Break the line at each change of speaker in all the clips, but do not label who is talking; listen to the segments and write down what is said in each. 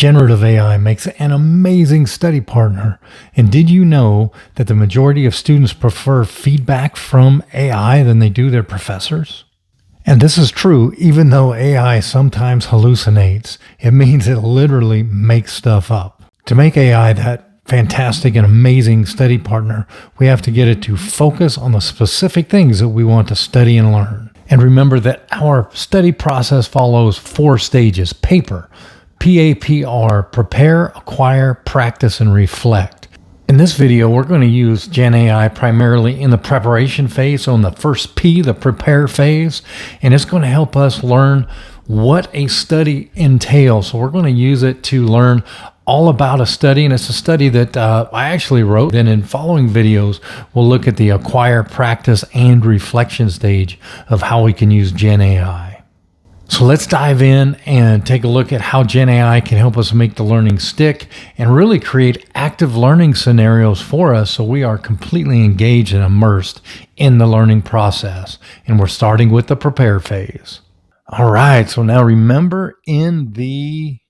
Generative AI makes an amazing study partner. And did you know that the majority of students prefer feedback from AI than they do their professors? And this is true even though AI sometimes hallucinates. It means it literally makes stuff up. To make AI that fantastic and amazing study partner, we have to get it to focus on the specific things that we want to study and learn. And remember that our study process follows 4 stages: PAPR, PAPR, prepare, acquire, practice, and reflect. In this video, we're going to use Gen AI primarily in the preparation phase, so in the first P, the prepare phase, and it's going to help us learn what a study entails. So we're going to use it to learn all about a study, and it's a study that I actually wrote. Then in following videos, we'll look at the acquire, practice, and reflection stage of how we can use Gen AI. So let's dive in and take a look at how Gen AI can help us make the learning stick and really create active learning scenarios for us so we are completely engaged and immersed in the learning process. And we're starting with the prepare phase. All right, so now remember, in the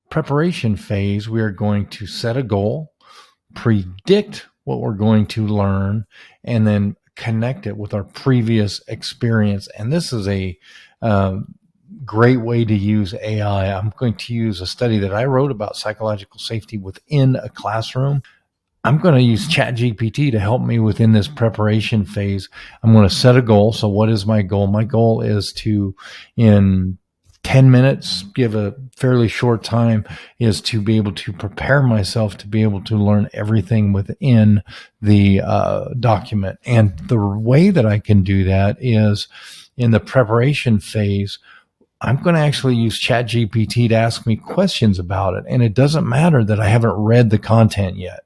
preparation phase, we are going to set a goal, predict what we're going to learn, and then connect it with our previous experience. And this is a great way to use AI. I'm going to use a study that I wrote about psychological safety within a classroom. I'm going to use ChatGPT to help me within this preparation phase. I'm going to set a goal. So what is my goal? My goal is to, in 10 minutes, give a fairly short time, is to be able to prepare myself to be able to learn everything within the document. And the way that I can do that is in the preparation phase, I'm going to actually use ChatGPT to ask me questions about it. And it doesn't matter that I haven't read the content yet.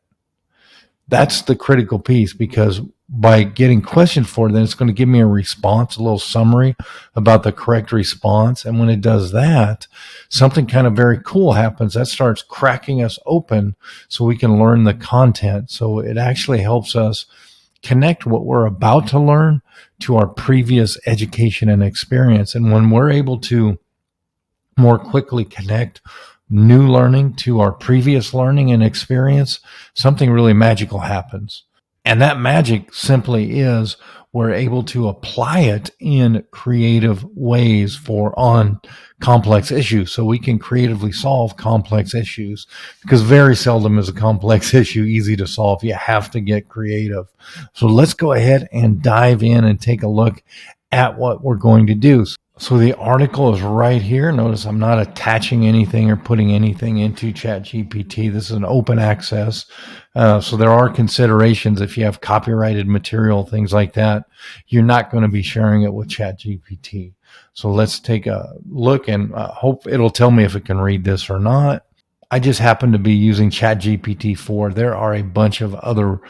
That's the critical piece, because by getting questioned for it, then it's going to give me a response, a little summary about the correct response. And when it does that, something kind of very cool happens. That starts cracking us open so we can learn the content. So it actually helps us connect what we're about to learn to our previous education and experience. And when we're able to more quickly connect new learning to our previous learning and experience, something really magical happens. And that magic simply is we're able to apply it in creative ways on complex issues. So we can creatively solve complex issues, because very seldom is a complex issue easy to solve. You have to get creative. So let's go ahead and dive in and take a look at what we're going to do. So the article is right here. Notice I'm not attaching anything or putting anything into ChatGPT. This is an open access. So there are considerations. If you have copyrighted material, things like that, you're not going to be sharing it with ChatGPT. So let's take a look and hope it'll tell me if it can read this or not. I just happen to be using ChatGPT 4. There are a bunch of other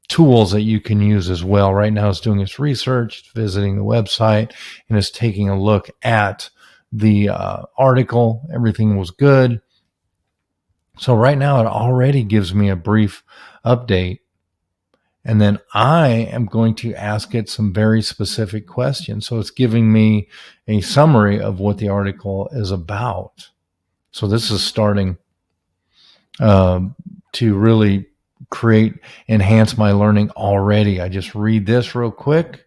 tools that you can use as well. Right now it's doing its research, it's visiting the website, and it's taking a look at the article. Everything was good. So right now it already gives me a brief update. And then I am going to ask it some very specific questions. So it's giving me a summary of what the article is about. So this is starting to really enhance my learning already. I just read this real quick,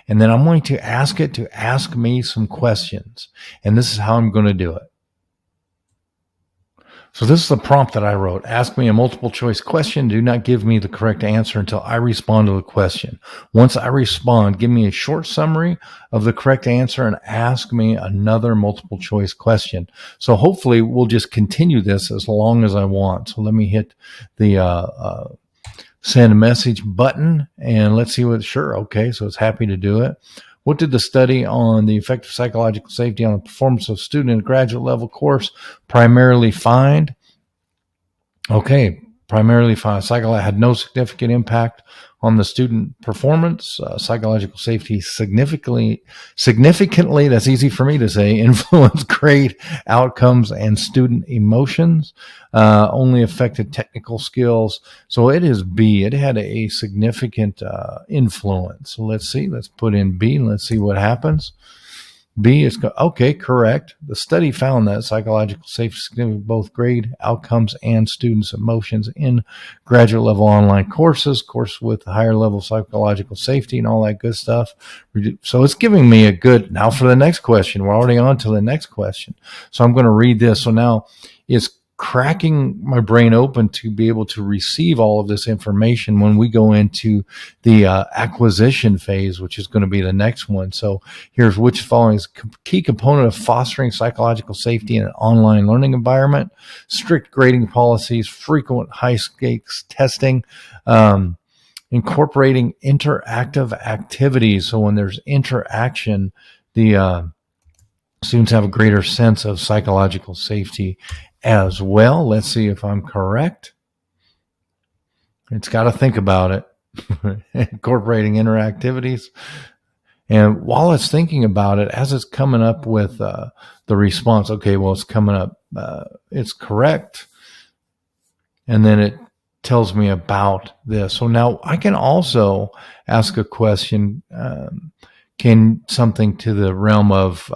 and then I'm going to ask it to ask me some questions. And this is how I'm going to do it. So this is the prompt that I wrote. Ask me a multiple choice question. Do not give me the correct answer until I respond to the question. Once I respond, give me a short summary of the correct answer and ask me another multiple choice question. So hopefully we'll just continue this as long as I want. So let me hit the send a message button and let's see what, sure. Okay. So it's happy to do it. What did the study on the effect of psychological safety on the performance of student in a graduate level course primarily find? Okay, primarily find psychology had no significant impact on the student performance. Psychological safety significantly, that's easy for me to say, influenced grade outcomes and student emotions, only affected technical skills. So it is B. It had a significant influence. So let's see, let's put in B and let's see what happens. B is okay, correct. The study found that psychological safety is significant both grade outcomes and students' emotions in graduate level online courses with higher level psychological safety and all that good stuff. So it's giving me a good, now for the next question. We're already on to the next question. So I'm going to read this. So now it's cracking my brain open to be able to receive all of this information when we go into the acquisition phase, which is going to be the next one. So here's which following is a key component of fostering psychological safety in an online learning environment: strict grading policies, frequent high stakes testing, incorporating interactive activities. So when there's interaction, the students have a greater sense of psychological safety as well. Let's see if I'm correct. It's got to think about it. Incorporating interactivities. And while it's thinking about it, as it's coming up with the response, okay, well, it's coming up, it's correct. And then it tells me about this. So now I can also ask a question, can something to the realm of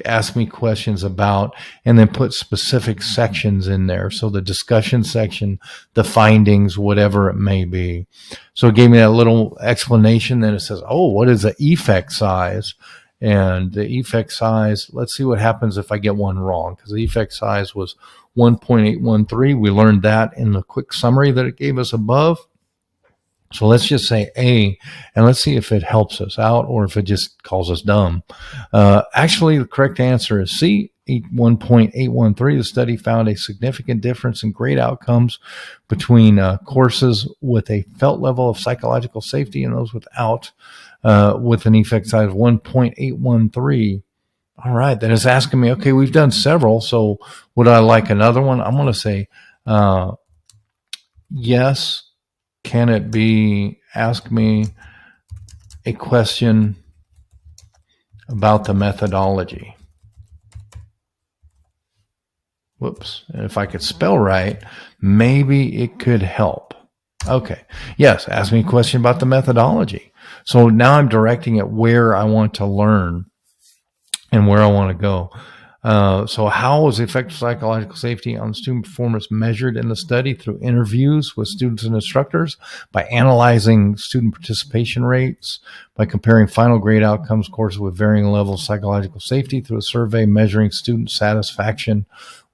ask me questions about, and then put specific sections in there. So the discussion section, the findings, whatever it may be. So it gave me that little explanation. Then it says, oh, what is the effect size? And the effect size, let's see what happens if I get one wrong, because the effect size was 1.813. We learned that in the quick summary that it gave us above. So let's just say A, and let's see if it helps us out or if it just calls us dumb. Actually, the correct answer is C, 1.813. The study found a significant difference in grade outcomes between courses with a felt level of psychological safety and those without, with an effect size of 1.813. All right, then it's asking me, okay, we've done several, so would I like another one? I'm going to say yes. Can it be, ask me a question about the methodology? Whoops. And if I could spell right, maybe it could help. Okay. Yes. Ask me a question about the methodology. So now I'm directing it where I want to learn and where I want to go. So how was effective psychological safety on student performance measured in the study? Through interviews with students and instructors, by analyzing student participation rates, by comparing final grade outcomes courses with varying levels of psychological safety, through a survey measuring student satisfaction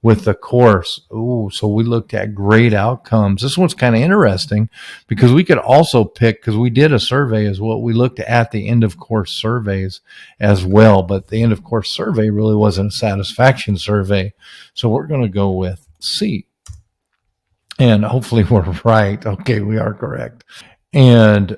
with the course. Ooh, so we looked at grade outcomes. This one's kind of interesting because we could also pick, because we did a survey as well. We looked at the end of course surveys as well, but the end of course survey really wasn't a satisfaction survey. So we're going to go with C. And hopefully we're right. Okay, we are correct. And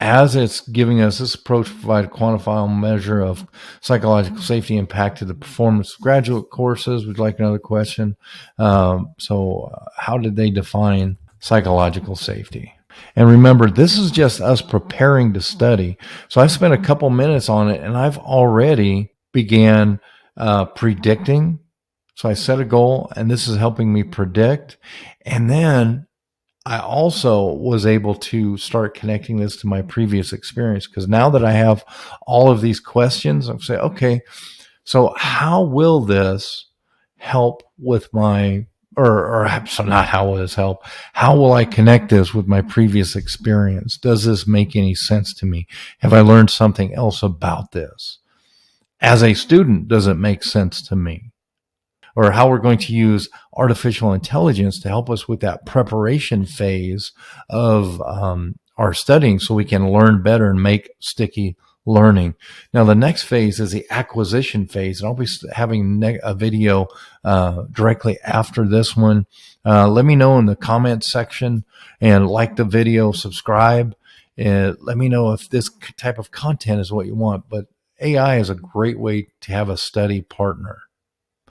as it's giving us this approach, provide a quantifiable measure of psychological safety impact to the performance of graduate courses. Would you like another question? So how did they define psychological safety? And remember, this is just us preparing to study. So I spent a couple minutes on it, and I've already began predicting. So I set a goal, and this is helping me predict. And then I also was able to start connecting this to my previous experience, because now that I have all of these questions, I'm saying, okay, so how will this help with my, or so not how will this help? How will I connect this with my previous experience? Does this make any sense to me? Have I learned something else about this? As a student, does it make sense to me? Or how we're going to use artificial intelligence to help us with that preparation phase of our studying so we can learn better and make sticky learning. Now, the next phase is the acquisition phase, and I'll be having a video directly after this one. Let me know in the comments section, and like the video, subscribe, and let me know if this type of content is what you want. But AI is a great way to have a study partner.